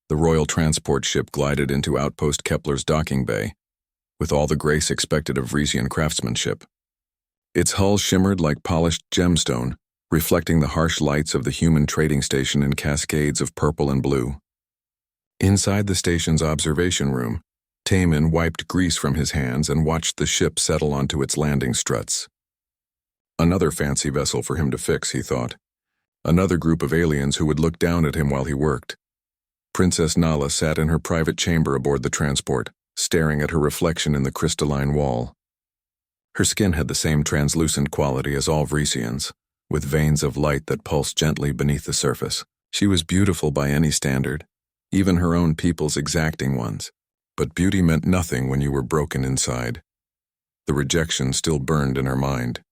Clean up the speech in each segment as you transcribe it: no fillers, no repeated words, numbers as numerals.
The royal transport ship glided into Outpost Kepler's docking bay, with all the grace expected of Vrisian craftsmanship. Its hull shimmered like polished gemstone, reflecting the harsh lights of the human trading station in cascades of purple and blue. Inside the station's observation room, Taman wiped grease from his hands and watched the ship settle onto its landing struts. Another fancy vessel for him to fix, he thought. Another group of aliens who would look down at him while he worked. Princess Nala sat in her private chamber aboard the transport, staring at her reflection in the crystalline wall. Her skin had the same translucent quality as all Vrisians, with veins of light that pulsed gently beneath the surface. She was beautiful by any standard, even her own people's exacting ones. But beauty meant nothing when you were broken inside. The rejection still burned in her mind.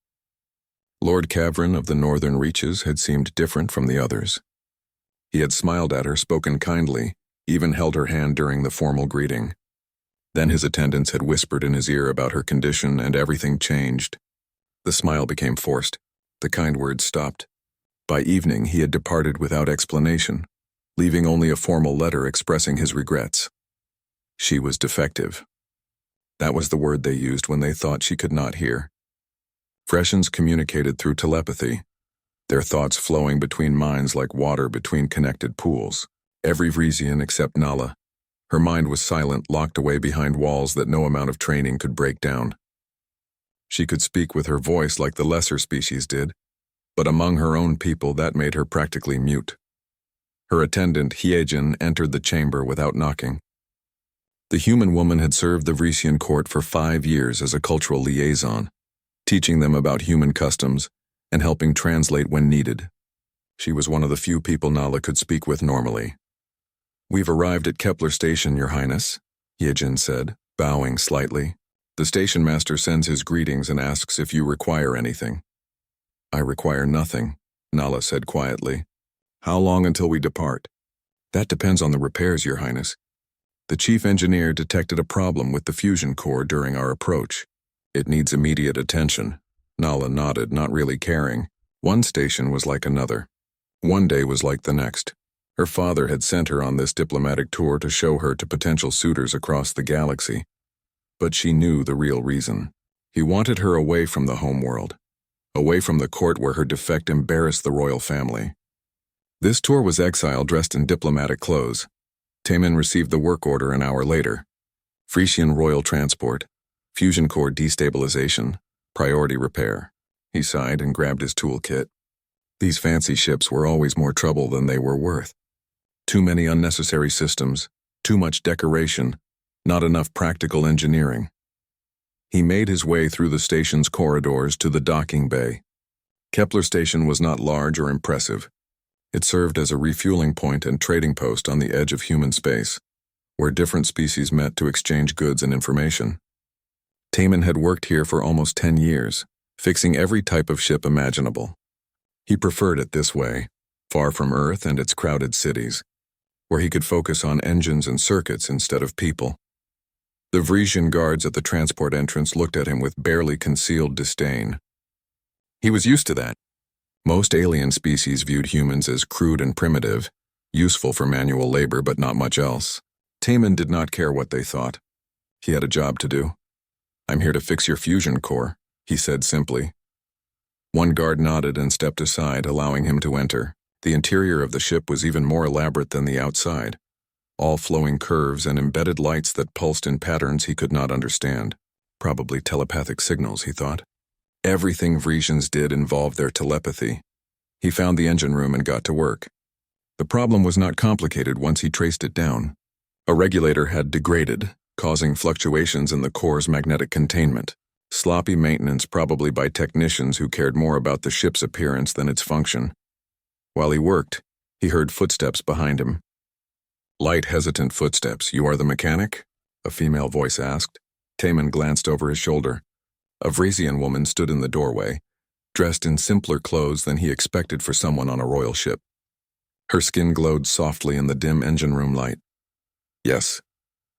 Lord Kavrin of the Northern Reaches had seemed different from the others. He had smiled at her, spoken kindly, even held her hand during the formal greeting. Then his attendants had whispered in his ear about her condition, and everything changed. The smile became forced. The kind words stopped. By evening, he had departed without explanation, leaving only a formal letter expressing his regrets. She was defective. That was the word they used when they thought she could not hear. Freshens communicated through telepathy, their thoughts flowing between minds like water between connected pools. Every Vrisian except Nala. Her mind was silent, locked away behind walls that no amount of training could break down. She could speak with her voice like the lesser species did, but among her own people that made her practically mute. Her attendant, Hiejin, entered the chamber without knocking. The human woman had served the Vrisian court for 5 years as a cultural liaison, teaching them about human customs and helping translate when needed. She was one of the few people Nala could speak with normally. "We've arrived at Kepler Station, Your Highness," Hiejin said, bowing slightly. "The station master sends his greetings and asks if you require anything." "I require nothing," Nala said quietly. "How long until we depart?" "That depends on the repairs, Your Highness. The chief engineer detected a problem with the fusion core during our approach. It needs immediate attention." Nala nodded, not really caring. One station was like another. One day was like the next. Her father had sent her on this diplomatic tour to show her to potential suitors across the galaxy. But she knew the real reason. He wanted her away from the homeworld, away from the court where her defect embarrassed the royal family. This tour was exile dressed in diplomatic clothes. Taman received the work order an hour later. Frisian royal transport, fusion core destabilization, priority repair. He sighed and grabbed his toolkit. These fancy ships were always more trouble than they were worth. Too many unnecessary systems, too much decoration, not enough practical engineering. He made his way through the station's corridors to the docking bay. Kepler Station was not large or impressive. It served as a refueling point and trading post on the edge of human space, where different species met to exchange goods and information. Taman had worked here for almost 10 years, fixing every type of ship imaginable. He preferred it this way, far from Earth and its crowded cities, where he could focus on engines and circuits instead of people. The Vrisian guards at the transport entrance looked at him with barely concealed disdain. He was used to that. Most alien species viewed humans as crude and primitive, useful for manual labor but not much else. Taman did not care what they thought. He had a job to do. "I'm here to fix your fusion core," he said simply. One guard nodded and stepped aside, allowing him to enter. The interior of the ship was even more elaborate than the outside, all flowing curves and embedded lights that pulsed in patterns he could not understand. Probably telepathic signals, he thought. Everything Vrisians did involved their telepathy. He found the engine room and got to work. The problem was not complicated once he traced it down. A regulator had degraded, causing fluctuations in the core's magnetic containment. Sloppy maintenance, probably by technicians who cared more about the ship's appearance than its function. While he worked, he heard footsteps behind him. Light, hesitant footsteps. "You are the mechanic?" a female voice asked. Taman glanced over his shoulder. A Vrisian woman stood in the doorway, dressed in simpler clothes than he expected for someone on a royal ship. Her skin glowed softly in the dim engine room light. "Yes,"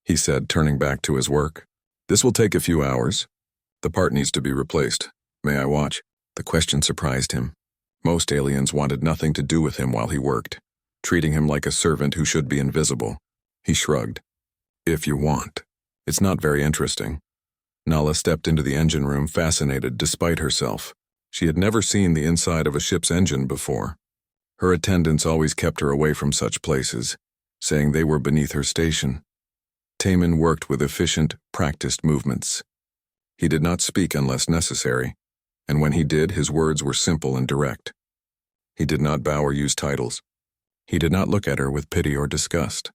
he said, turning back to his work. "This will take a few hours. The part needs to be replaced. May I watch?" The question surprised him. Most aliens wanted nothing to do with him while he worked, treating him like a servant who should be invisible. He shrugged. If you want. It's not very interesting. Nala stepped into the engine room, fascinated despite herself. She had never seen the inside of a ship's engine before. Her attendants always kept her away from such places, saying they were beneath her station. Taman worked with efficient, practiced movements. He did not speak unless necessary, and when he did, his words were simple and direct. He did not bow or use titles. He did not look at her with pity or disgust.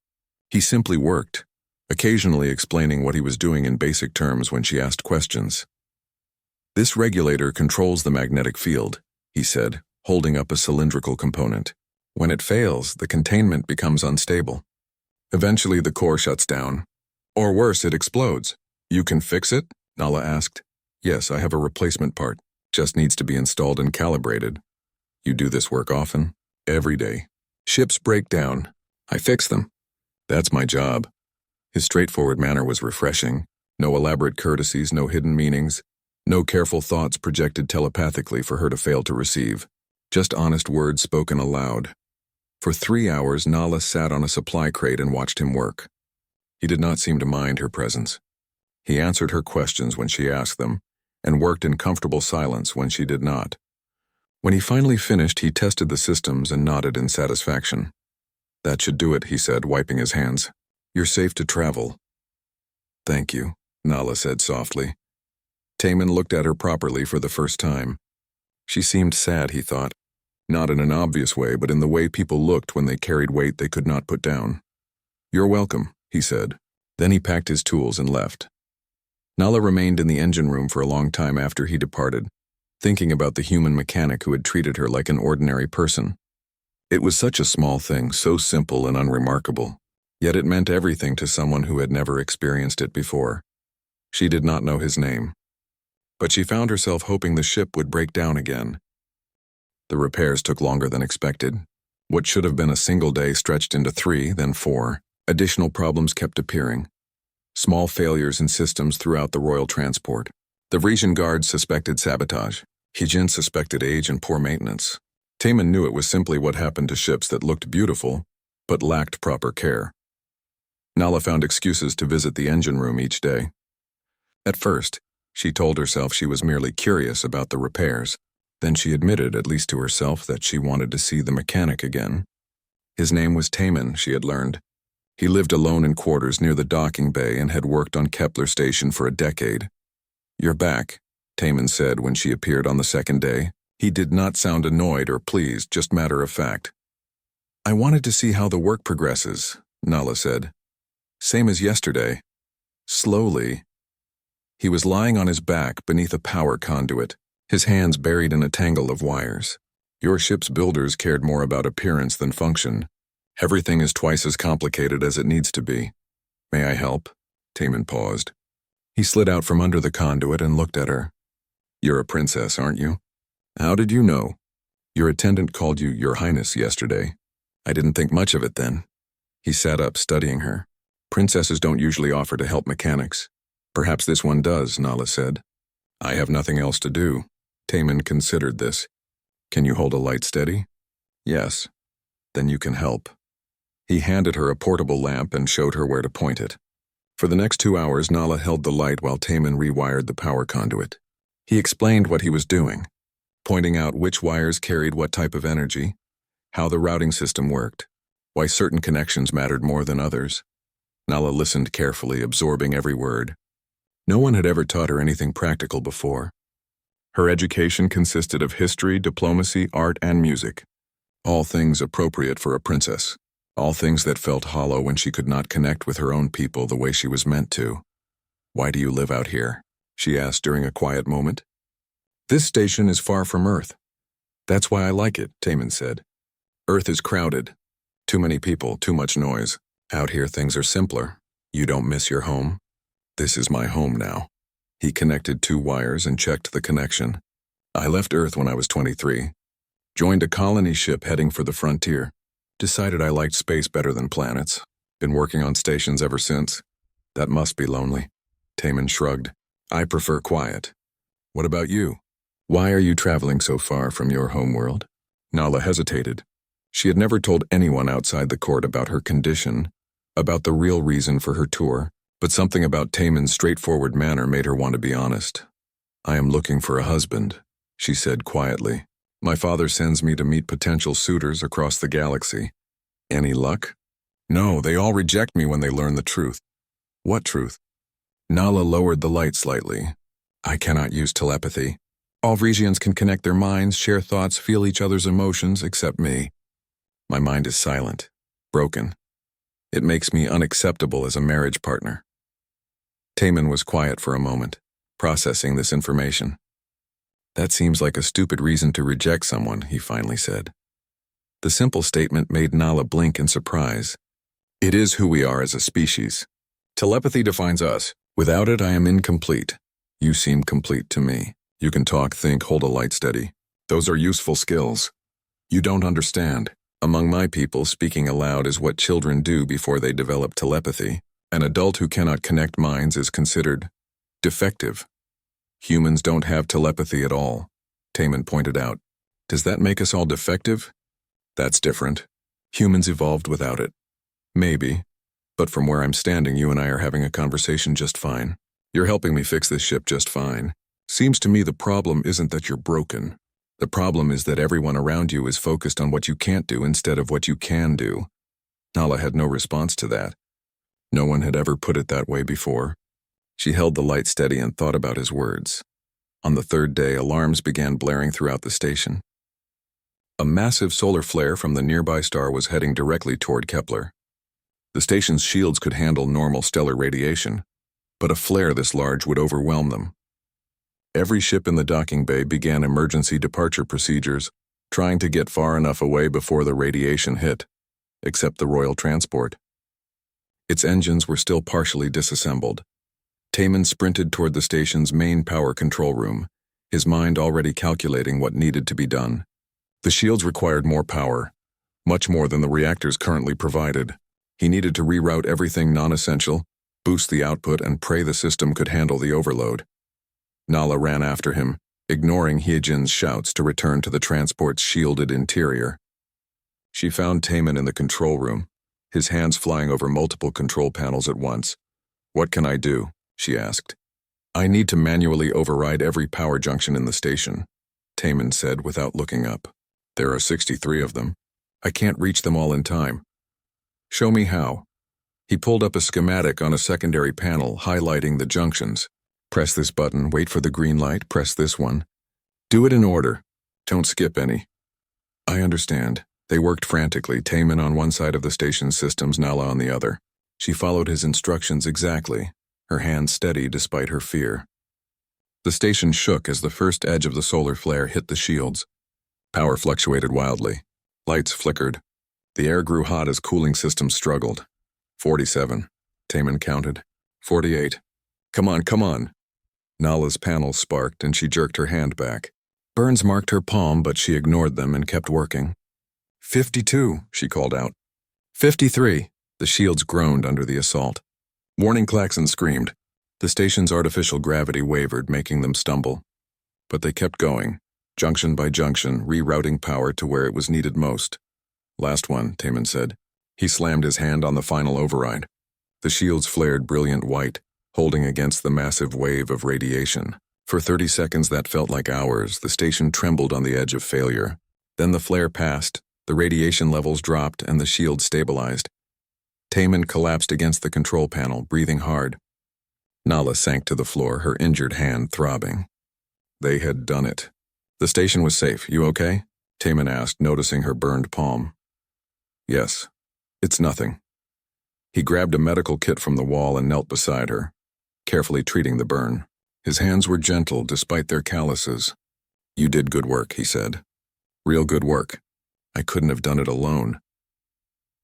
He simply worked, occasionally explaining what he was doing in basic terms when she asked questions. This regulator controls the magnetic field, he said, holding up a cylindrical component. When it fails, the containment becomes unstable. Eventually, the core shuts down. Or worse, it explodes. You can fix it? Nala asked. Yes, I have a replacement part. Just needs to be installed and calibrated. You do this work often? Every day. Ships break down. I fix them. That's my job. His straightforward manner was refreshing. No elaborate courtesies, no hidden meanings. No careful thoughts projected telepathically for her to fail to receive. Just honest words spoken aloud. For 3 hours, Nala sat on a supply crate and watched him work. He did not seem to mind her presence. He answered her questions when she asked them, and worked in comfortable silence when she did not. When he finally finished, he tested the systems and nodded in satisfaction. That should do it, he said, wiping his hands. You're safe to travel. Thank you, Nala said softly. Taman looked at her properly for the first time. She seemed sad, he thought. Not in an obvious way, but in the way people looked when they carried weight they could not put down. You're welcome, he said. Then he packed his tools and left. Nala remained in the engine room for a long time after he departed, thinking about the human mechanic who had treated her like an ordinary person. It was such a small thing, so simple and unremarkable, yet it meant everything to someone who had never experienced it before. She did not know his name, but she found herself hoping the ship would break down again. The repairs took longer than expected. What should have been a single day stretched into 3, then 4. Additional problems kept appearing. Small failures in systems throughout the royal transport. The Vresian guards suspected sabotage. Hijin suspected age and poor maintenance. Taman knew it was simply what happened to ships that looked beautiful, but lacked proper care. Nala found excuses to visit the engine room each day. At first, she told herself she was merely curious about the repairs. Then she admitted, at least to herself, that she wanted to see the mechanic again. His name was Taman, she had learned. He lived alone in quarters near the docking bay and had worked on Kepler Station for a decade. You're back, Taman said when she appeared on the second day. He did not sound annoyed or pleased, just matter of fact. I wanted to see how the work progresses, Nala said. Same as yesterday. Slowly. He was lying on his back beneath a power conduit, his hands buried in a tangle of wires. Your ship's builders cared more about appearance than function. Everything is twice as complicated as it needs to be. May I help? Taman paused. He slid out from under the conduit and looked at her. You're a princess, aren't you? How did you know? Your attendant called you Your Highness yesterday. I didn't think much of it then. He sat up, studying her. Princesses don't usually offer to help mechanics. Perhaps this one does, Nala said. I have nothing else to do. Taman considered this. Can you hold a light steady? Yes. Then you can help. He handed her a portable lamp and showed her where to point it. For the next 2 hours, Nala held the light while Taman rewired the power conduit. He explained what he was doing, pointing out which wires carried what type of energy, how the routing system worked, why certain connections mattered more than others. Nala listened carefully, absorbing every word. No one had ever taught her anything practical before. Her education consisted of history, diplomacy, art, and music. All things appropriate for a princess. All things that felt hollow when she could not connect with her own people the way she was meant to. Why do you live out here? She asked during a quiet moment. This station is far from Earth. That's why I like it, Taman said. Earth is crowded. Too many people, too much noise. Out here things are simpler. You don't miss your home. This is my home now. He connected 2 wires and checked the connection. I left Earth when I was 23. Joined a colony ship heading for the frontier. Decided I liked space better than planets. Been working on stations ever since. That must be lonely. Taman shrugged. I prefer quiet. What about you? Why are you traveling so far from your homeworld? Nala hesitated. She had never told anyone outside the court about her condition, about the real reason for her tour, but something about Taemin's straightforward manner made her want to be honest. "I am looking for a husband," she said quietly. "My father sends me to meet potential suitors across the galaxy. Any luck?" "No, they all reject me when they learn the truth." "What truth?" Nala lowered the light slightly. "I cannot use telepathy. All Vresians can connect their minds, share thoughts, feel each other's emotions, except me. My mind is silent, broken. It makes me unacceptable as a marriage partner." Taemin was quiet for a moment, processing this information. "That seems like a stupid reason to reject someone," he finally said. The simple statement made Nala blink in surprise. "It is who we are as a species. Telepathy defines us. Without it, I am incomplete. You seem complete to me. You can talk, think, hold a light steady. Those are useful skills. You don't understand. Among my people, speaking aloud is what children do before they develop telepathy. An adult who cannot connect minds is considered defective. Humans don't have telepathy at all," Taemin pointed out. "Does that make us all defective?" "That's different. Humans evolved without it." "Maybe. But from where I'm standing, you and I are having a conversation just fine. You're helping me fix this ship just fine. Seems to me the problem isn't that you're broken. The problem is that everyone around you is focused on what you can't do instead of what you can do." Nala had no response to that. No one had ever put it that way before. She held the light steady and thought about his words. On the third day, alarms began blaring throughout the station. A massive solar flare from the nearby star was heading directly toward Kepler. The station's shields could handle normal stellar radiation, but a flare this large would overwhelm them. Every ship in the docking bay began emergency departure procedures, trying to get far enough away before the radiation hit, except the Royal Transport. Its engines were still partially disassembled. Taemin sprinted toward the station's main power control room, his mind already calculating what needed to be done. The shields required more power, much more than the reactors currently provided. He needed to reroute everything non-essential, boost the output, and pray the system could handle the overload. Nala ran after him, ignoring Hyejin's shouts to return to the transport's shielded interior. She found Taemin in the control room, his hands flying over multiple control panels at once. "What can I do?" she asked. "I need to manually override every power junction in the station," Taemin said without looking up. "There are 63 of them. I can't reach them all in time." "Show me how." He pulled up a schematic on a secondary panel highlighting the junctions. "Press this button, wait for the green light, press this one. Do it in order. Don't skip any." "I understand." They worked frantically, Taemin on one side of the station's systems, Nala on the other. She followed his instructions exactly, her hands steady despite her fear. The station shook as the first edge of the solar flare hit the shields. Power fluctuated wildly. Lights flickered. The air grew hot as cooling systems struggled. 47, Taemin counted. 48. Come on, come on. Nala's panel sparked and she jerked her hand back. Burns marked her palm, but she ignored them and kept working. 52, she called out. 53. The shields groaned under the assault. Warning klaxons screamed. The station's artificial gravity wavered, making them stumble. But they kept going, junction by junction, rerouting power to where it was needed most. Last one, Taemin said. He slammed his hand on the final override. The shields flared brilliant white, holding against the massive wave of radiation. For 30 seconds that felt like hours, the station trembled on the edge of failure. Then the flare passed, the radiation levels dropped, and the shield stabilized. Taemin collapsed against the control panel, breathing hard. Nala sank to the floor, her injured hand throbbing. They had done it. The station was safe. You okay? Taemin asked, noticing her burned palm. Yes. It's nothing. He grabbed a medical kit from the wall and knelt beside her, carefully treating the burn. His hands were gentle despite their calluses. You did good work, he said. Real good work. I couldn't have done it alone.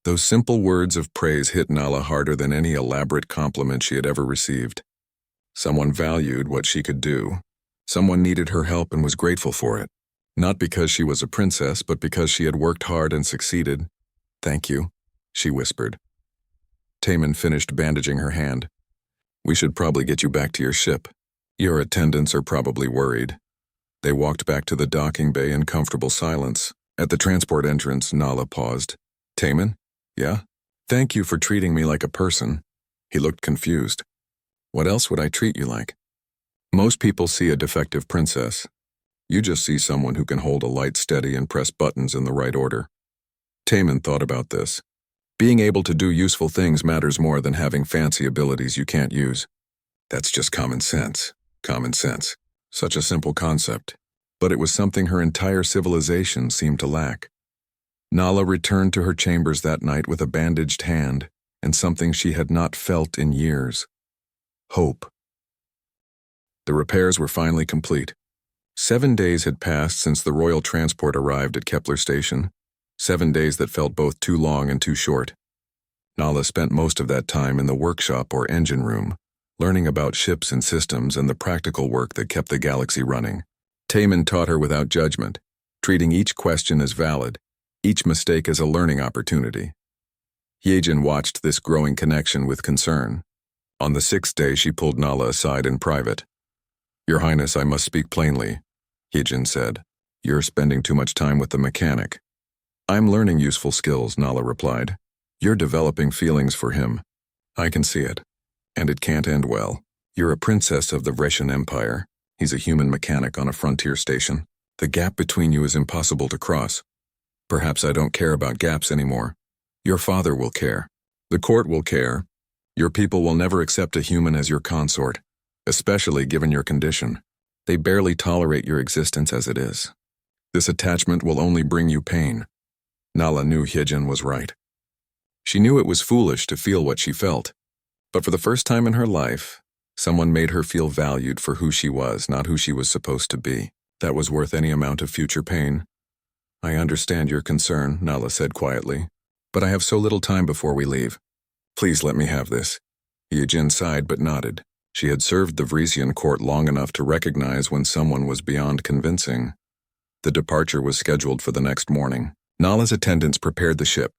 Those simple words of praise hit Nala harder than any elaborate compliment she had ever received. Someone valued what she could do. Someone needed her help and was grateful for it. Not because she was a princess, but because she had worked hard and succeeded. Thank you, she whispered. Taemin finished bandaging her hand. We should probably get you back to your ship. Your attendants are probably worried. They walked back to the docking bay in comfortable silence. At the transport entrance, Nala paused. Taemin? Yeah? Thank you for treating me like a person. He looked confused. What else would I treat you like? Most people see a defective princess. You just see someone who can hold a light steady and press buttons in the right order. Taman thought about this. Being able to do useful things matters more than having fancy abilities you can't use. That's just common sense. Common sense. Such a simple concept. But it was something her entire civilization seemed to lack. Nala returned to her chambers that night with a bandaged hand and something she had not felt in years. Hope. The repairs were finally complete. 7 days had passed since the royal transport arrived at Kepler Station. 7 days that felt both too long and too short. Nala spent most of that time in the workshop or engine room, learning about ships and systems and the practical work that kept the galaxy running. Taman taught her without judgment, treating each question as valid, each mistake as a learning opportunity. Yejin watched this growing connection with concern. On the 6th day, she pulled Nala aside in private. "Your Highness, I must speak plainly," Yejin said. "You're spending too much time with the mechanic." "I'm learning useful skills," Nala replied. "You're developing feelings for him. I can see it. And it can't end well. You're a princess of the Vretian Empire. He's a human mechanic on a frontier station. The gap between you is impossible to cross. Perhaps I don't care about gaps anymore. Your father will care. The court will care. Your people will never accept a human as your consort, especially given your condition. They barely tolerate your existence as it is. This attachment will only bring you pain." Nala knew Yejin was right. She knew it was foolish to feel what she felt, but for the first time in her life, someone made her feel valued for who she was, not who she was supposed to be. That was worth any amount of future pain. "I understand your concern," Nala said quietly, "but I have so little time before we leave. Please let me have this." Yejin sighed but nodded. She had served the Vresian court long enough to recognize when someone was beyond convincing. The departure was scheduled for the next morning. Nala's attendants prepared the ship,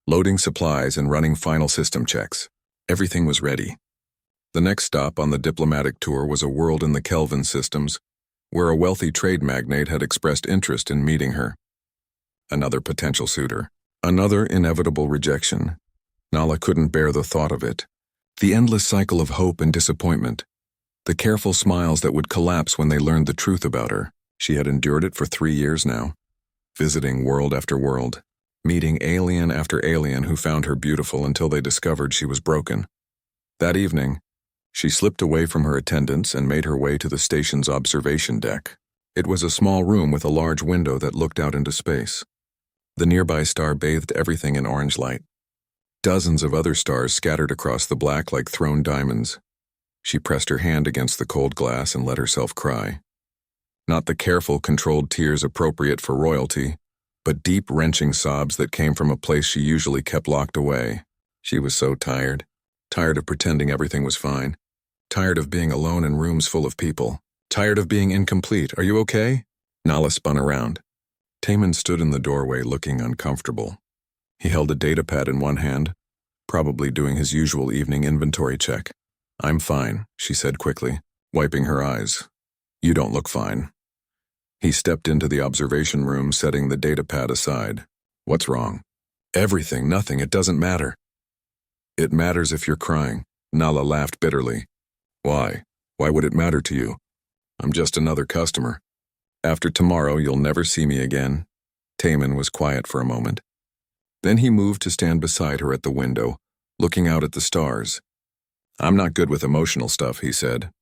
loading supplies and running final system checks. Everything was ready. The next stop on the diplomatic tour was a world in the Kelvin systems, where a wealthy trade magnate had expressed interest in meeting her. Another potential suitor. Another inevitable rejection. Nala couldn't bear the thought of it. The endless cycle of hope and disappointment. The careful smiles that would collapse when they learned the truth about her. She had endured it for 3 years now. Visiting world after world. Meeting alien after alien who found her beautiful until they discovered she was broken. That evening, she slipped away from her attendants and made her way to the station's observation deck. It was a small room with a large window that looked out into space. The nearby star bathed everything in orange light. Dozens of other stars scattered across the black like thrown diamonds. She pressed her hand against the cold glass and let herself cry. Not the careful, controlled tears appropriate for royalty, but deep, wrenching sobs that came from a place she usually kept locked away. She was so tired. Tired of pretending everything was fine. Tired of being alone in rooms full of people. Tired of being incomplete. "Are you okay?" Nala spun around. Taman stood in the doorway looking uncomfortable. He held a datapad in one hand, probably doing his usual evening inventory check. "I'm fine," she said quickly, wiping her eyes. "You don't look fine." He stepped into the observation room, setting the datapad aside. "What's wrong?" "Everything, nothing, it doesn't matter." "It matters if you're crying." Nala laughed bitterly. "Why? Why would it matter to you? I'm just another customer. After tomorrow, you'll never see me again." Taman was quiet for a moment. Then he moved to stand beside her at the window, looking out at the stars. "I'm not good with emotional stuff," he said.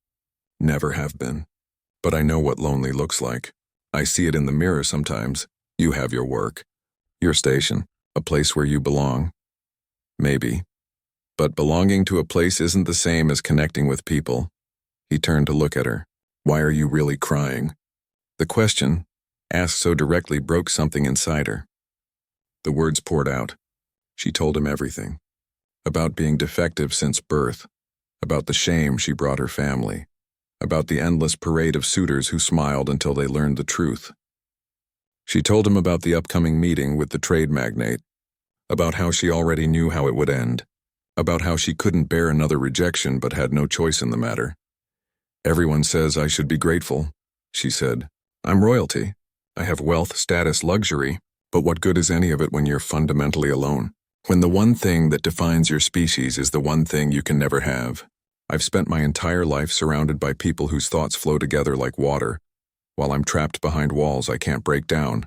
"Never have been. But I know what lonely looks like. I see it in the mirror sometimes. You have your work, your station, a place where you belong. Maybe. But belonging to a place isn't the same as connecting with people." He turned to look at her. "Why are you really crying?" The question, asked so directly, broke something inside her. The words poured out. She told him everything. About being defective since birth. About the shame she brought her family. About the endless parade of suitors who smiled until they learned the truth. She told him about the upcoming meeting with the trade magnate. About how she already knew how it would end. About how she couldn't bear another rejection but had no choice in the matter. "Everyone says I should be grateful," she said. "I'm royalty. I have wealth, status, luxury, but what good is any of it when you're fundamentally alone? When the one thing that defines your species is the one thing you can never have. I've spent my entire life surrounded by people whose thoughts flow together like water, while I'm trapped behind walls I can't break down.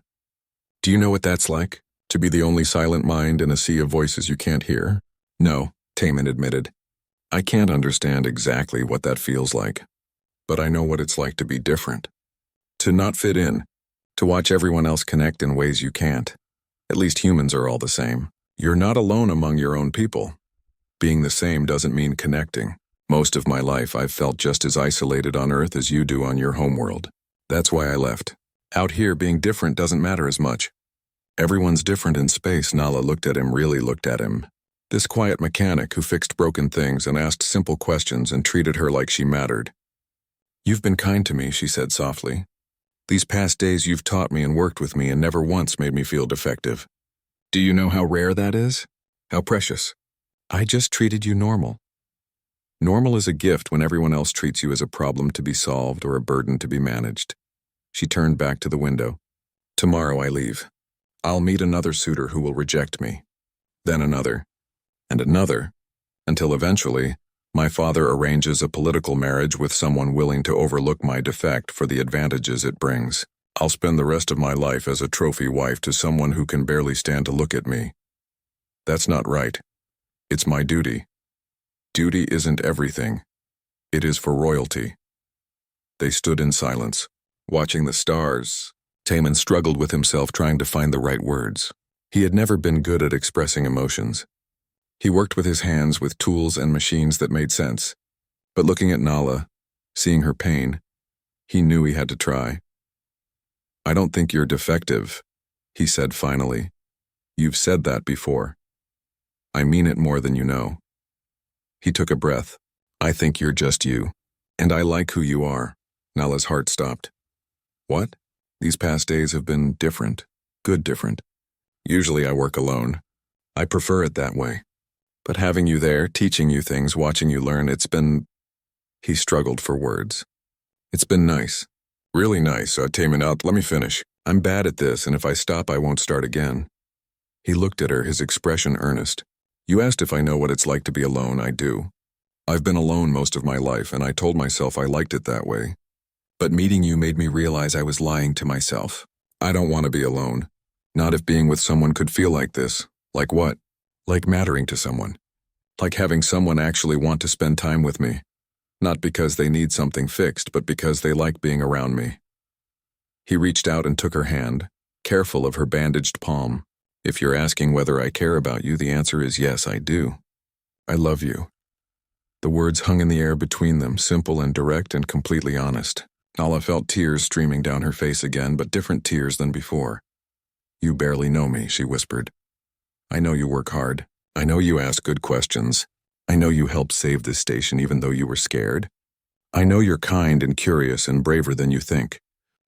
Do you know what that's like? To be the only silent mind in a sea of voices you can't hear? No, Taman admitted. I can't understand exactly what that feels like. But I know what it's like to be different. To not fit in. To watch everyone else connect in ways you can't. At least humans are all the same. You're not alone among your own people. Being the same doesn't mean connecting. Most of my life I've felt just as isolated on Earth as you do on your homeworld. That's why I left. Out here, being different doesn't matter as much. Everyone's different in space. Nala really looked at him. This quiet mechanic who fixed broken things and asked simple questions and treated her like she mattered. You've been kind to me, she said softly. These past days you've taught me and worked with me and never once made me feel defective. Do you know how rare that is? How precious? I just treated you normal. Normal is a gift when everyone else treats you as a problem to be solved or a burden to be managed. She turned back to the window. Tomorrow I leave. I'll meet another suitor who will reject me. Then another. And another. Until eventually, my father arranges a political marriage with someone willing to overlook my defect for the advantages it brings. I'll spend the rest of my life as a trophy wife to someone who can barely stand to look at me. That's not right. It's my duty. Duty isn't everything. It is for royalty. They stood in silence, watching the stars. Taman struggled with himself trying to find the right words. He had never been good at expressing emotions. He worked with his hands with tools and machines that made sense. But looking at Nala, seeing her pain, he knew he had to try. I don't think you're defective, he said finally. You've said that before. I mean it more than you know. He took a breath. I think you're just you. And I like who you are. Nala's heart stopped. What? These past days have been different. Good different. Usually I work alone. I prefer it that way. But having you there, teaching you things, watching you learn, it's been... He struggled for words. It's been nice. Really nice. Taman out, let me finish. I'm bad at this, and if I stop, I won't start again. He looked at her, his expression earnest. You asked if I know what it's like to be alone. I do. I've been alone most of my life, and I told myself I liked it that way. But meeting you made me realize I was lying to myself. I don't want to be alone. Not if being with someone could feel like this. Like what? Like mattering to someone. Like having someone actually want to spend time with me. Not because they need something fixed, but because they like being around me. He reached out and took her hand, careful of her bandaged palm. If you're asking whether I care about you, the answer is yes, I do. I love you. The words hung in the air between them, simple and direct and completely honest. Nala felt tears streaming down her face again, but different tears than before. You barely know me, she whispered. I know you work hard. I know you ask good questions. I know you helped save this station even though you were scared. I know you're kind and curious and braver than you think.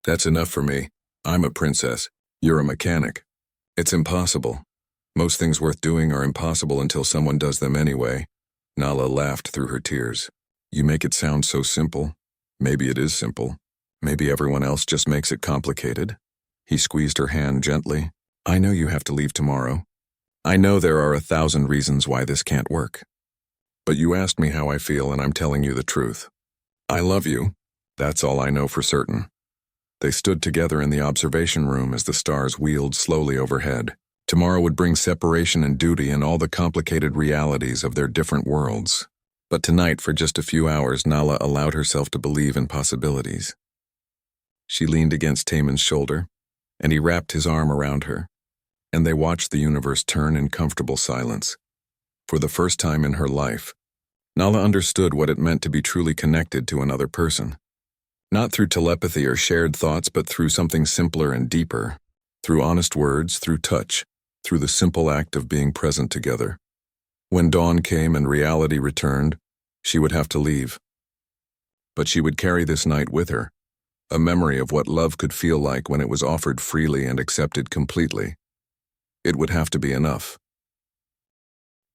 That's enough for me. I'm a princess. You're a mechanic. It's impossible. Most things worth doing are impossible until someone does them anyway. Nala laughed through her tears. You make it sound so simple. Maybe it is simple. Maybe everyone else just makes it complicated. He squeezed her hand gently. I know you have to leave tomorrow. I know there are 1,000 reasons why this can't work. But you asked me how I feel, and I'm telling you the truth. I love you. That's all I know for certain. They stood together in the observation room as the stars wheeled slowly overhead. Tomorrow would bring separation and duty and all the complicated realities of their different worlds. But tonight, for just a few hours, Nala allowed herself to believe in possibilities. She leaned against Taman's shoulder, and he wrapped his arm around her, and they watched the universe turn in comfortable silence. For the first time in her life, Nala understood what it meant to be truly connected to another person. Not through telepathy or shared thoughts, but through something simpler and deeper. Through honest words, through touch, through the simple act of being present together. When dawn came and reality returned, she would have to leave. But she would carry this night with her, a memory of what love could feel like when it was offered freely and accepted completely. It would have to be enough.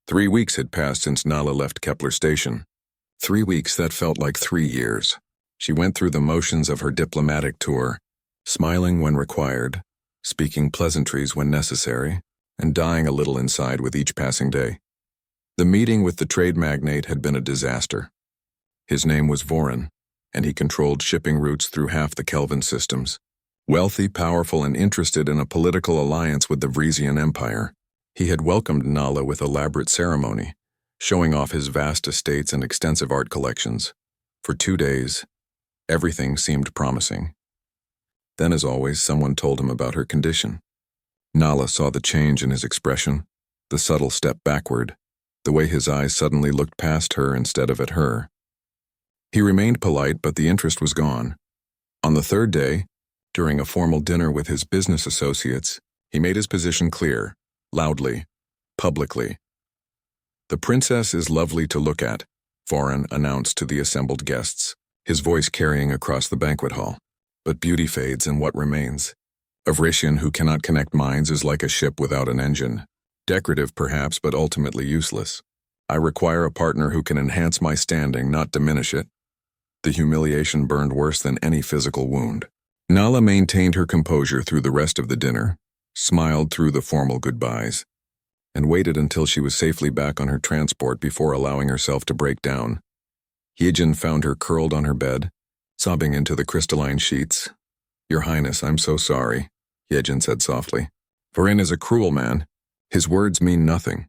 3 weeks had passed since Nala left Kepler Station. 3 weeks that felt like 3 years. She went through the motions of her diplomatic tour, smiling when required, speaking pleasantries when necessary, and dying a little inside with each passing day. The meeting with the trade magnate had been a disaster. His name was Voran, and he controlled shipping routes through half the Kelvin systems. Wealthy, powerful, and interested in a political alliance with the Vrisian Empire, he had welcomed Nala with elaborate ceremony, showing off his vast estates and extensive art collections. For 2 days, everything seemed promising. Then, as always, someone told him about her condition. Nala saw the change in his expression, the subtle step backward, the way his eyes suddenly looked past her instead of at her. He remained polite, but the interest was gone. On the 3rd day, during a formal dinner with his business associates, he made his position clear, loudly, publicly. "The princess is lovely to look at," Voran announced to the assembled guests, his voice carrying across the banquet hall. "But beauty fades, and what remains? A Vrisian who cannot connect minds is like a ship without an engine. Decorative perhaps, but ultimately useless. I require a partner who can enhance my standing, not diminish it." The humiliation burned worse than any physical wound. Nala maintained her composure through the rest of the dinner, smiled through the formal goodbyes, and waited until she was safely back on her transport before allowing herself to break down. Hyejin found her curled on her bed, sobbing into the crystalline sheets. "Your Highness, I'm so sorry," Hyejin said softly. "Voran is a cruel man. His words mean nothing."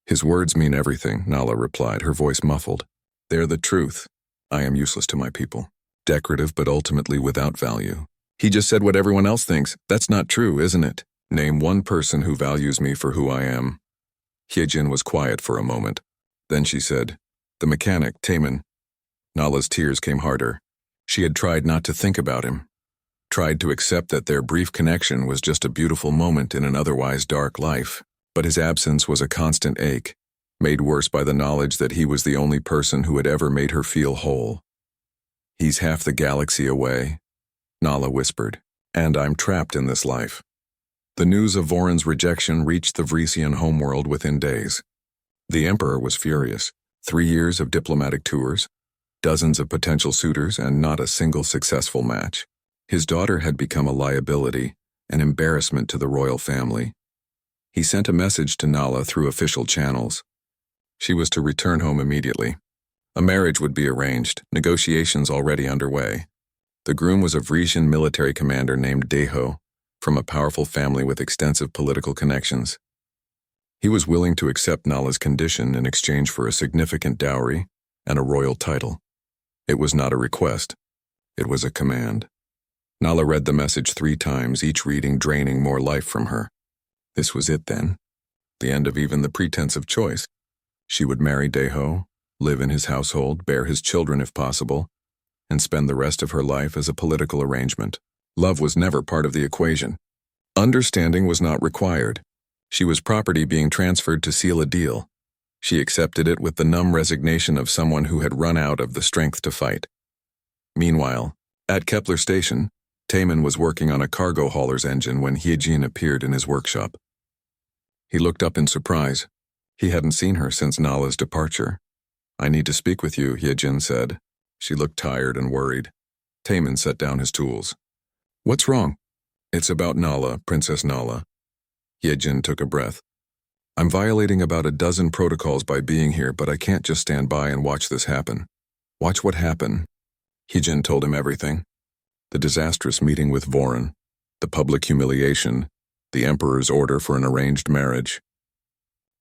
"His words mean everything," Nala replied, her voice muffled. "They're the truth. I am useless to my people. Decorative, but ultimately without value." "He just said what everyone else thinks. That's not true, isn't it? Name one person who values me for who I am." Hyejin was quiet for a moment. Then she said, "The mechanic, Taemin." Nala's tears came harder. She had tried not to think about him, tried to accept that their brief connection was just a beautiful moment in an otherwise dark life, but his absence was a constant ache, made worse by the knowledge that he was the only person who had ever made her feel whole. "He's half the galaxy away," Nala whispered, "and I'm trapped in this life." The news of Voran's rejection reached the Vrisian homeworld within days. The Emperor was furious. 3 years of diplomatic tours, dozens of potential suitors, and not a single successful match. His daughter had become a liability, an embarrassment to the royal family. He sent a message to Nala through official channels. She was to return home immediately. A marriage would be arranged, negotiations already underway. The groom was a Vrisian military commander named Deho, from a powerful family with extensive political connections. He was willing to accept Nala's condition in exchange for a significant dowry and a royal title. It was not a request. It was a command. Nala read the message 3 times, each reading draining more life from her. This was it then. The end of even the pretense of choice. She would marry Deho, live in his household, bear his children if possible, and spend the rest of her life as a political arrangement. Love was never part of the equation. Understanding was not required. She was property being transferred to seal a deal. She accepted it with the numb resignation of someone who had run out of the strength to fight. Meanwhile, at Kepler Station, Taemin was working on a cargo hauler's engine when Hyejin appeared in his workshop. He looked up in surprise. He hadn't seen her since Nala's departure. "I need to speak with you," Hyejin said. She looked tired and worried. Taemin set down his tools. "What's wrong?" "It's about Nala, Princess Nala." Hyejin took a breath. "I'm violating about a dozen protocols by being here, but I can't just stand by and watch this happen." "Watch what happened?" Hyejin told him everything. The disastrous meeting with Voran, the public humiliation, the Emperor's order for an arranged marriage.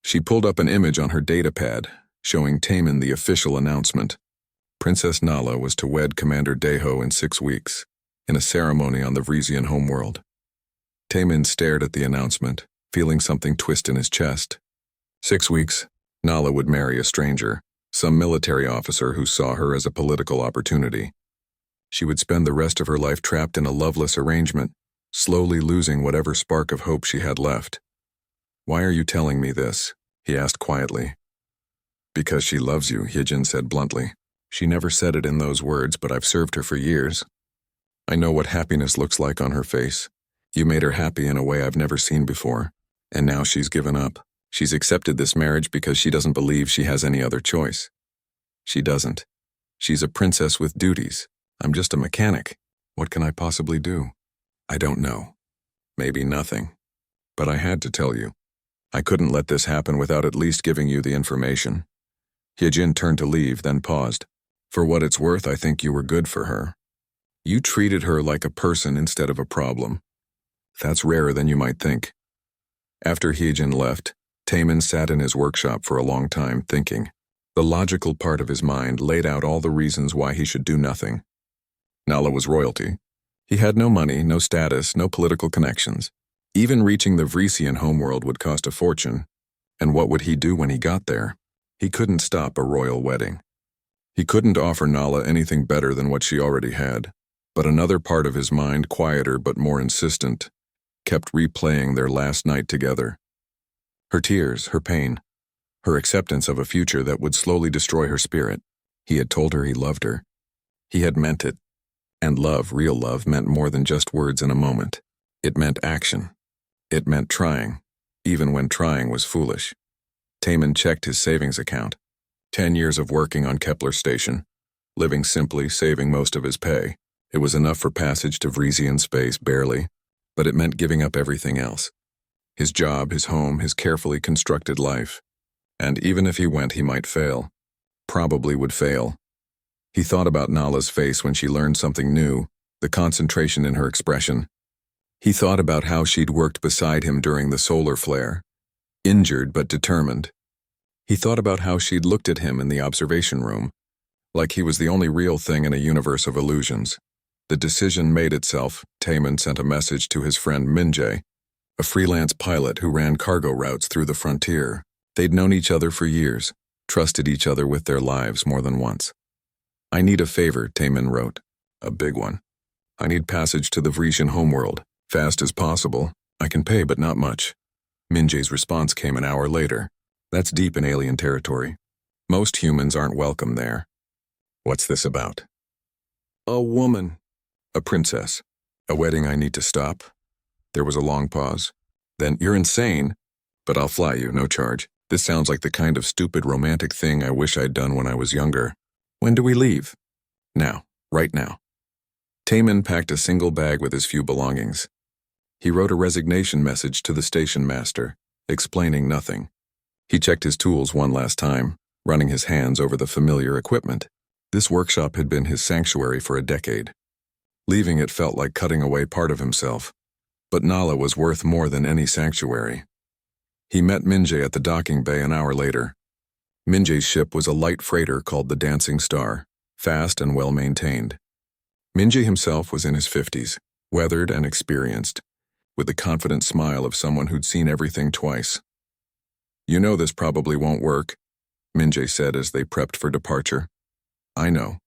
She pulled up an image on her datapad, showing Taemin the official announcement. Princess Nala was to wed Commander Deho in 6 weeks, in a ceremony on the Vrisian homeworld. Taemin stared at the announcement, feeling something twist in his chest. 6 weeks, Nala would marry a stranger, some military officer who saw her as a political opportunity. She would spend the rest of her life trapped in a loveless arrangement, slowly losing whatever spark of hope she had left. "Why are you telling me this?" he asked quietly. "Because she loves you," Hyejin said bluntly. "She never said it in those words, but I've served her for years. I know what happiness looks like on her face. You made her happy in a way I've never seen before, and now she's given up. She's accepted this marriage because she doesn't believe she has any other choice. She doesn't. She's a princess with duties. I'm just a mechanic. What can I possibly do? I don't know. Maybe nothing. But I had to tell you." I couldn't let this happen without at least giving you the information. Hyejin turned to leave, then paused. For what it's worth, I think you were good for her. You treated her like a person instead of a problem. That's rarer than you might think. After Hyejin left, Taemin sat in his workshop for a long time thinking. The logical part of his mind laid out all the reasons why he should do nothing. Nala was royalty. He had no money, no status, no political connections. Even reaching the Vrisian homeworld would cost a fortune. And what would he do when he got there? He couldn't stop a royal wedding. He couldn't offer Nala anything better than what she already had. But another part of his mind, quieter but more insistent, kept replaying their last night together. Her tears, her pain, her acceptance of a future that would slowly destroy her spirit. He had told her he loved her. He had meant it. And love, real love, meant more than just words in a moment. It meant action. It meant trying, even when trying was foolish. Taemin checked his savings account. 10 years of working on Kepler Station, living simply, saving most of his pay. It was enough for passage to Vrisian space, barely, but it meant giving up everything else. His job, his home, his carefully constructed life. And even if he went, he might fail. Probably would fail. He thought about Nala's face when she learned something new, the concentration in her expression. He thought about how she'd worked beside him during the solar flare, injured but determined. He thought about how she'd looked at him in the observation room, like he was the only real thing in a universe of illusions. The decision made itself. Taemin sent a message to his friend Minjae, a freelance pilot who ran cargo routes through the frontier. They'd known each other for years, trusted each other with their lives more than once. I need a favor, Taemin wrote. A big one. I need passage to the Vrisian homeworld, fast as possible. I can pay, but not much. Minjae's response came an hour later. That's deep in alien territory. Most humans aren't welcome there. What's this about? A woman. A princess. A wedding I need to stop. There was a long pause. Then, you're insane. But I'll fly you, no charge. This sounds like the kind of stupid romantic thing I wish I'd done when I was younger. When do we leave? Now. Right now. Taemin packed a single bag with his few belongings. He wrote a resignation message to the station master, explaining nothing. He checked his tools one last time, running his hands over the familiar equipment. This workshop had been his sanctuary for a decade. Leaving it felt like cutting away part of himself. But Nala was worth more than any sanctuary. He met Minjae at the docking bay an hour later. Minjae's ship was a light freighter called the Dancing Star, fast and well-maintained. Minjae himself was in his 50s, weathered and experienced, with the confident smile of someone who'd seen everything twice. You know this probably won't work, Minjae said as they prepped for departure. I know.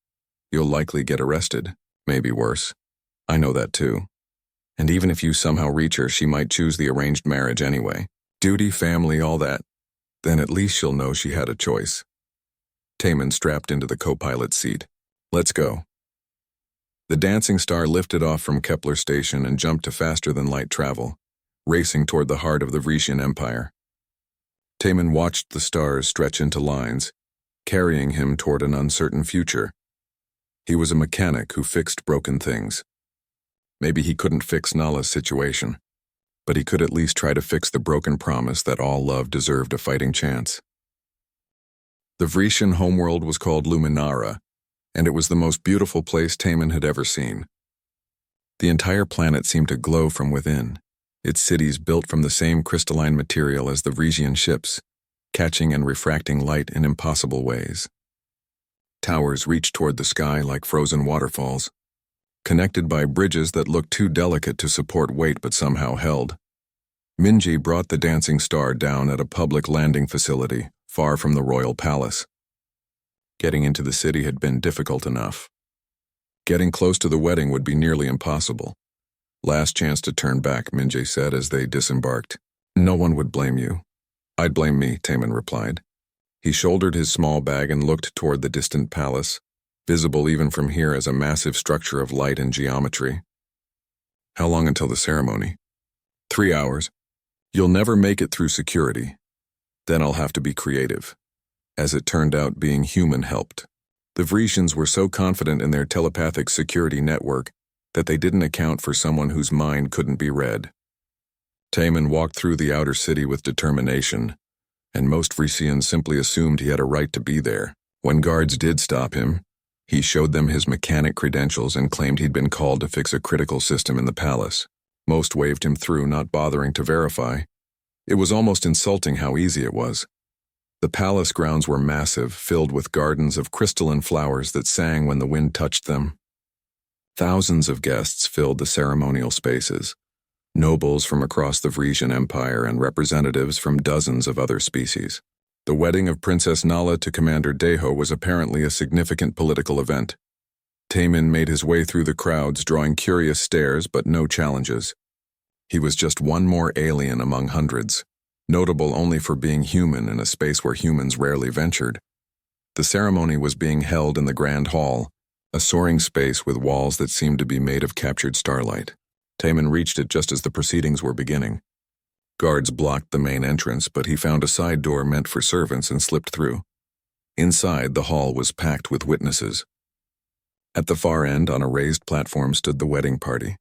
You'll likely get arrested, maybe worse. I know that too. And even if you somehow reach her, she might choose the arranged marriage anyway. Duty, family, all that. Then at least she'll know she had a choice. Taemin strapped into the co-pilot seat. Let's go. The Dancing Star lifted off from Kepler Station and jumped to faster-than-light travel, racing toward the heart of the Vrisian Empire. Taemin watched the stars stretch into lines, carrying him toward an uncertain future. He was a mechanic who fixed broken things. Maybe he couldn't fix Nala's situation, but he could at least try to fix the broken promise that all love deserved a fighting chance. The Vrisian homeworld was called Luminara, and it was the most beautiful place Taemin had ever seen. The entire planet seemed to glow from within, its cities built from the same crystalline material as the Vrisian ships, catching and refracting light in impossible ways. Towers reached toward the sky like frozen waterfalls, connected by bridges that looked too delicate to support weight but somehow held. Minjae brought the Dancing Star down at a public landing facility, far from the royal palace. Getting into the city had been difficult enough. Getting close to the wedding would be nearly impossible. Last chance to turn back, Minjae said as they disembarked. No one would blame you. I'd blame me, Taemin replied. He shouldered his small bag and looked toward the distant palace, visible even from here as a massive structure of light and geometry. How long until the ceremony? 3 hours. You'll never make it through security. Then I'll have to be creative. As it turned out, being human helped. The Vrisians were so confident in their telepathic security network that they didn't account for someone whose mind couldn't be read. Taman walked through the outer city with determination, and most Frisians simply assumed he had a right to be there. When guards did stop him, he showed them his mechanic credentials and claimed he'd been called to fix a critical system in the palace. Most waved him through, not bothering to verify. It was almost insulting how easy it was. The palace grounds were massive, filled with gardens of crystalline flowers that sang when the wind touched them. Thousands of guests filled the ceremonial spaces, nobles from across the Frisian Empire and representatives from dozens of other species. The wedding of Princess Nala to Commander Deho was apparently a significant political event. Taman made his way through the crowds, drawing curious stares but no challenges. He was just one more alien among hundreds, notable only for being human in a space where humans rarely ventured. The ceremony was being held in the Grand Hall, a soaring space with walls that seemed to be made of captured starlight. Taman reached it just as the proceedings were beginning. Guards blocked the main entrance, but he found a side door meant for servants and slipped through. Inside, the hall was packed with witnesses. At the far end, on a raised platform, stood the wedding party.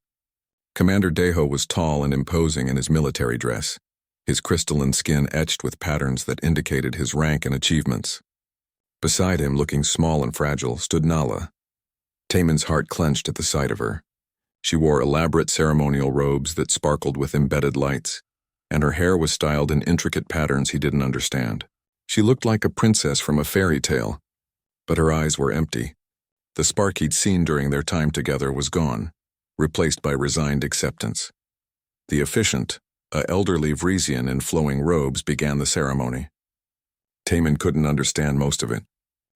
Commander Deho was tall and imposing in his military dress, his crystalline skin etched with patterns that indicated his rank and achievements. Beside him, looking small and fragile, stood Nala. Taman's heart clenched at the sight of her. She wore elaborate ceremonial robes that sparkled with embedded lights, and her hair was styled in intricate patterns he didn't understand. She looked like a princess from a fairy tale, but her eyes were empty. The spark he'd seen during their time together was gone, replaced by resigned acceptance. The officiant, an elderly Frisian in flowing robes, began the ceremony. Taman couldn't understand most of it.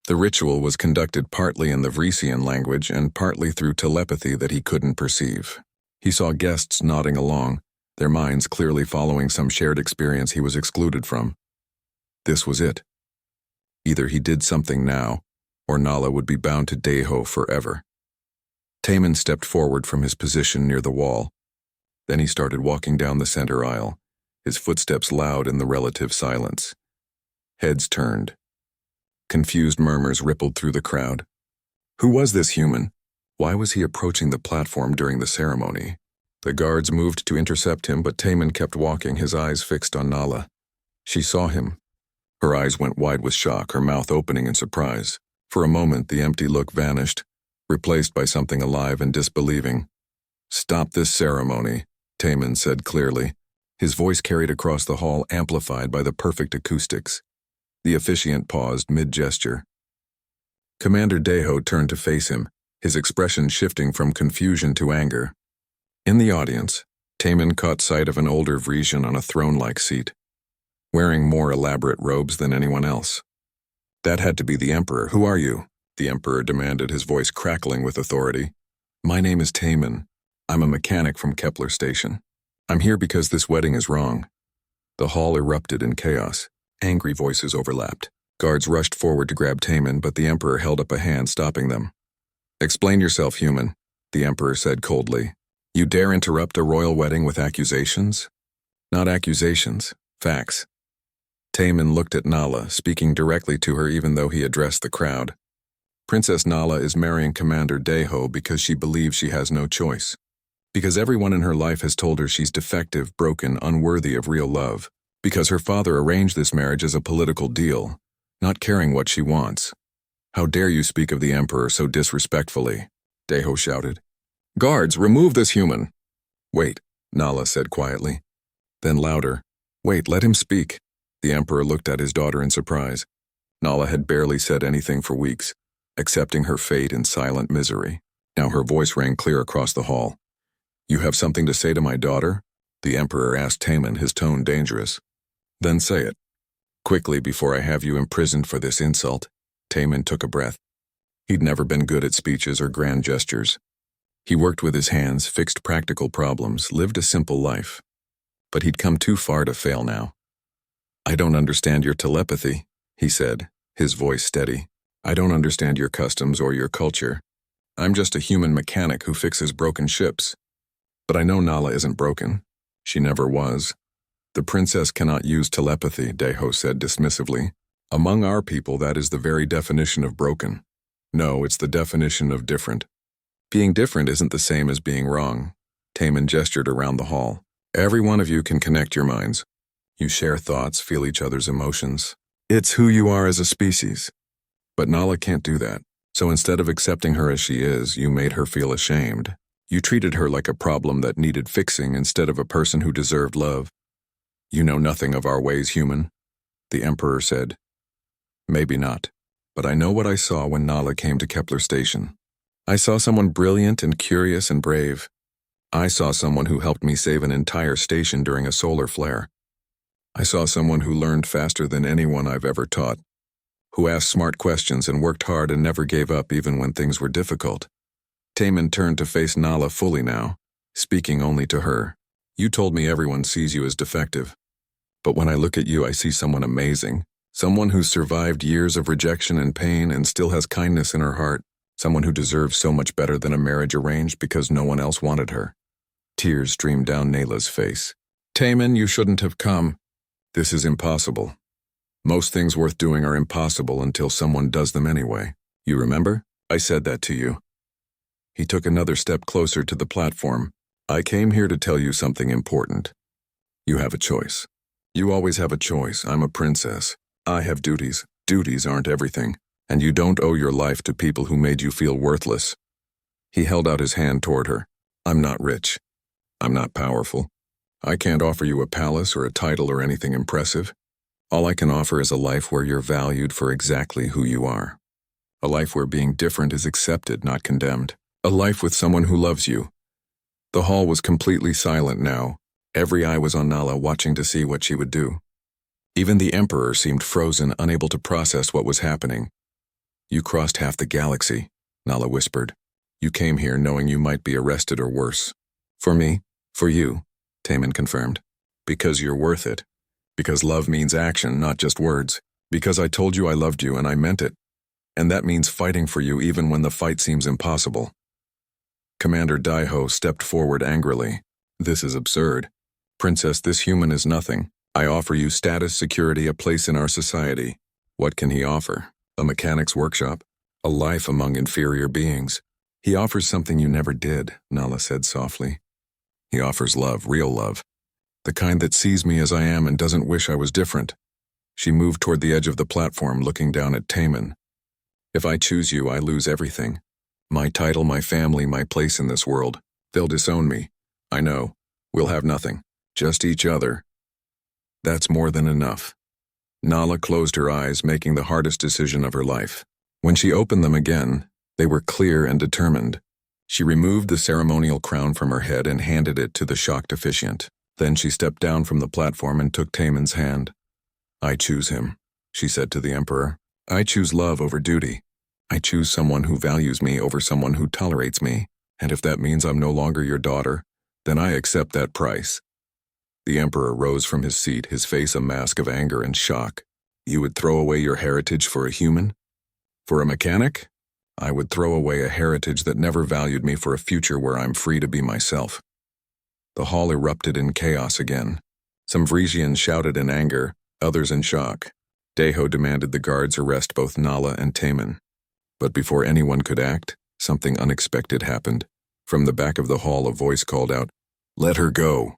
The ritual was conducted partly in the Frisian language and partly through telepathy that he couldn't perceive. He saw guests nodding along, their minds clearly following some shared experience he was excluded from. This was it. Either he did something now, or Nala would be bound to Deho forever. Taman stepped forward from his position near the wall. Then he started walking down the center aisle, his footsteps loud in the relative silence. Heads turned. Confused murmurs rippled through the crowd. Who was this human? Why was he approaching the platform during the ceremony? The guards moved to intercept him, but Taman kept walking, his eyes fixed on Nala. She saw him. Her eyes went wide with shock, her mouth opening in surprise. For a moment, the empty look vanished, replaced by something alive and disbelieving. "Stop this ceremony," Taman said clearly. His voice carried across the hall, amplified by the perfect acoustics. The officiant paused mid-gesture. Commander Deho turned to face him, his expression shifting from confusion to anger. In the audience, Taman caught sight of an older Frisian on a throne-like seat, wearing more elaborate robes than anyone else. That had to be the Emperor. "Who are you?" the Emperor demanded, his voice crackling with authority. "My name is Taman. I'm a mechanic from Kepler Station. I'm here because this wedding is wrong." The hall erupted in chaos. Angry voices overlapped. Guards rushed forward to grab Taman, but the Emperor held up a hand, stopping them. "Explain yourself, human," the Emperor said coldly. "You dare interrupt a royal wedding with accusations?" "Not accusations, facts." Taman looked at Nala, speaking directly to her even though he addressed the crowd. "Princess Nala is marrying Commander Deho because she believes she has no choice. Because everyone in her life has told her she's defective, broken, unworthy of real love. Because her father arranged this marriage as a political deal, not caring what she wants. How dare you speak of the Emperor so disrespectfully?" Deho shouted. "Guards, remove this human." "Wait," Nala said quietly. Then louder, "Wait, let him speak." The Emperor looked at his daughter in surprise. Nala had barely said anything for weeks, accepting her fate in silent misery. Now her voice rang clear across the hall. "You have something to say to my daughter?" the Emperor asked Taman, his tone dangerous. "Then say it. Quickly, before I have you imprisoned for this insult." Taman took a breath. He'd never been good at speeches or grand gestures. He worked with his hands, fixed practical problems, lived a simple life. But he'd come too far to fail now. "I don't understand your telepathy," he said, his voice steady. "I don't understand your customs or your culture. I'm just a human mechanic who fixes broken ships. But I know Nala isn't broken. She never was." "The princess cannot use telepathy," Deho said dismissively. "Among our people, that is the very definition of broken. No, it's the definition of different. Being different isn't the same as being wrong." Taman gestured around the hall. Every one of you can connect your minds. You share thoughts, feel each other's emotions. It's who you are as a species. But Nala can't do that. So instead of accepting her as she is, you made her feel ashamed. You treated her like a problem that needed fixing instead of a person who deserved love. You know nothing of our ways, human, the Emperor said. Maybe not, but I know what I saw when Nala came to Kepler Station. I saw someone brilliant and curious and brave. I saw someone who helped me save an entire station during a solar flare. I saw someone who learned faster than anyone I've ever taught, who asked smart questions and worked hard and never gave up even when things were difficult. Taman turned to face Nala fully now, speaking only to her. You told me everyone sees you as defective. But when I look at you, I see someone amazing. Someone who's survived years of rejection and pain and still has kindness in her heart. Someone who deserves so much better than a marriage arranged because no one else wanted her. Tears streamed down Nayla's face. Taman, you shouldn't have come. This is impossible. Most things worth doing are impossible until someone does them anyway. You remember? I said that to you. He took another step closer to the platform. I came here to tell you something important. You have a choice. You always have a choice. I'm a princess. I have duties. Duties aren't everything. And you don't owe your life to people who made you feel worthless. He held out his hand toward her. I'm not rich. I'm not powerful. I can't offer you a palace or a title or anything impressive. All I can offer is a life where you're valued for exactly who you are. A life where being different is accepted, not condemned. A life with someone who loves you. The hall was completely silent now. Every eye was on Nala, watching to see what she would do. Even the Emperor seemed frozen, unable to process what was happening. You crossed half the galaxy, Nala whispered. You came here knowing you might be arrested or worse. For me, for you, Taman confirmed. Because you're worth it. Because love means action, not just words. Because I told you I loved you and I meant it. And that means fighting for you even when the fight seems impossible. Commander Daiho stepped forward angrily. This is absurd. Princess, this human is nothing. I offer you status, security, a place in our society. What can he offer? A mechanic's workshop? A life among inferior beings? He offers something you never did, Nala said softly. He offers love, real love. The kind that sees me as I am and doesn't wish I was different. She moved toward the edge of the platform, looking down at Taman. If I choose you, I lose everything. My title, my family, my place in this world. They'll disown me. I know. We'll have nothing. Just each other. That's more than enough. Nala closed her eyes, making the hardest decision of her life. When she opened them again, they were clear and determined. She removed the ceremonial crown from her head and handed it to the shocked officiant. Then she stepped down from the platform and took Taman's hand. I choose him, she said to the Emperor. I choose love over duty. I choose someone who values me over someone who tolerates me. And if that means I'm no longer your daughter, then I accept that price. The Emperor rose from his seat, his face a mask of anger and shock. You would throw away your heritage for a human? For a mechanic? I would throw away a heritage that never valued me for a future where I'm free to be myself. The hall erupted in chaos again. Some Vresians shouted in anger, others in shock. Daiho demanded the guards arrest both Nala and Taman. But before anyone could act, something unexpected happened. From the back of the hall, a voice called out, "Let her go."